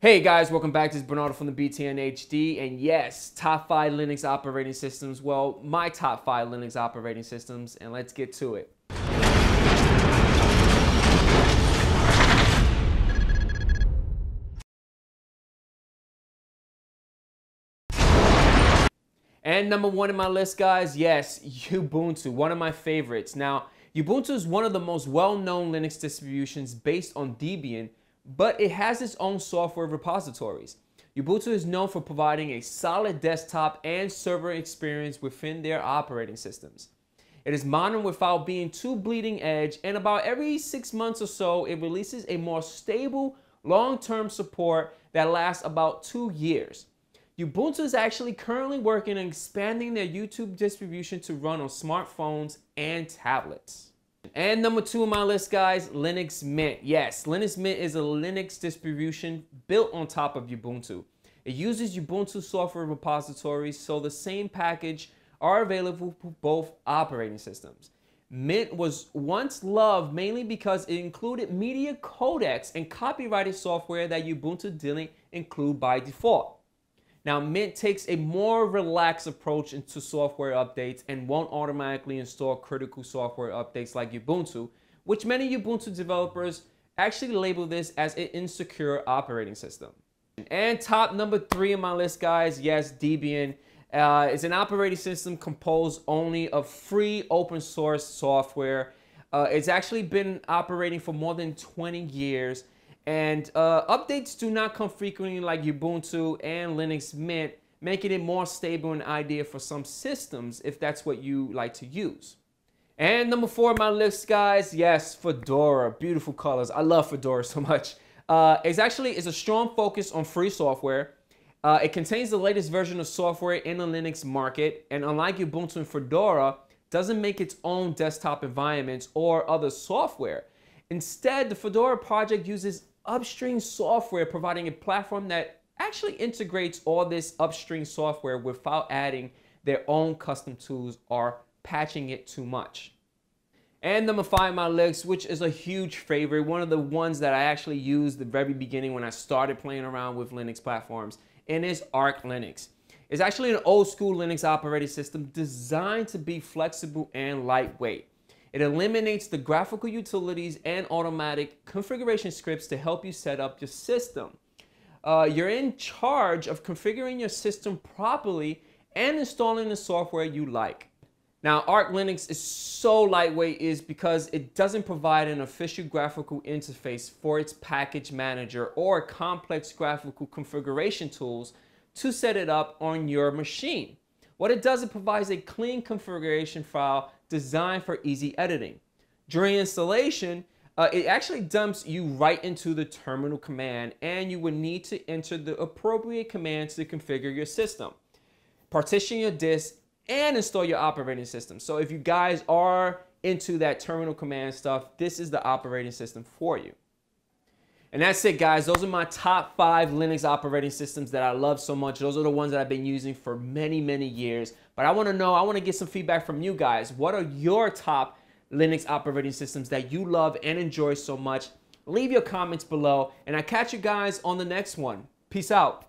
Hey guys, welcome back. This is Bernardo from the BTN HD, and yes, top 5 Linux operating systems. Well, my top 5 Linux operating systems, and let's get to it. And number 1 in my list, guys, yes, Ubuntu, one of my favorites. Now, Ubuntu is one of the most well-known Linux distributions based on Debian, but it has its own software repositories. Ubuntu is known for providing a solid desktop and server experience within their operating systems. It is modern without being too bleeding edge, and about every 6 months or so, it releases a more stable, long-term support that lasts about 2 years. Ubuntu is actually currently working on expanding their YouTube distribution to run on smartphones and tablets. And number 2 on my list, guys, Linux Mint. Yes, Linux Mint is a Linux distribution built on top of Ubuntu. It uses Ubuntu software repositories, so the same package are available for both operating systems. Mint was once loved mainly because it included media codecs and copyrighted software that Ubuntu didn't include by default. Now, Mint takes a more relaxed approach into software updates and won't automatically install critical software updates like Ubuntu, which many Ubuntu developers actually label this as an insecure operating system. And top number 3 on my list, guys, yes, Debian. It's an operating system composed only of free open source software. It's actually been operating for more than 20 years. And updates do not come frequently like Ubuntu and Linux Mint, making it more stable and ideal for some systems if that's what you like to use. And number 4 on my list, guys, yes, Fedora. Beautiful colors. I love Fedora so much. It's a strong focus on free software. It contains the latest version of software in the Linux market, and unlike Ubuntu and Fedora, doesn't make its own desktop environments or other software. Instead, the Fedora project uses upstream software, providing a platform that actually integrates all this upstream software without adding their own custom tools or patching it too much. And number 5 on my list, which is a huge favorite, one of the ones that I actually used at the very beginning when I started playing around with Linux platforms, and is Arch Linux. It's actually an old school Linux operating system designed to be flexible and lightweight. It eliminates the graphical utilities and automatic configuration scripts to help you set up your system. You're in charge of configuring your system properly and installing the software you like. Now, Arch Linux is so lightweight is because it doesn't provide an official graphical interface for its package manager or complex graphical configuration tools to set it up on your machine. What it does, it provides a clean configuration file designed for easy editing. During installation, it actually dumps you right into the terminal command, and you would need to enter the appropriate commands to configure your system, partition your disk, and install your operating system. So if you guys are into that terminal command stuff, this is the operating system for you. And that's it, guys. Those are my top 5 Linux operating systems that I love so much. Those are the ones that I've been using for many, many years. But I want to get some feedback from you guys. What are your top Linux operating systems that you love and enjoy so much? Leave your comments below, and I'll catch you guys on the next one. Peace out.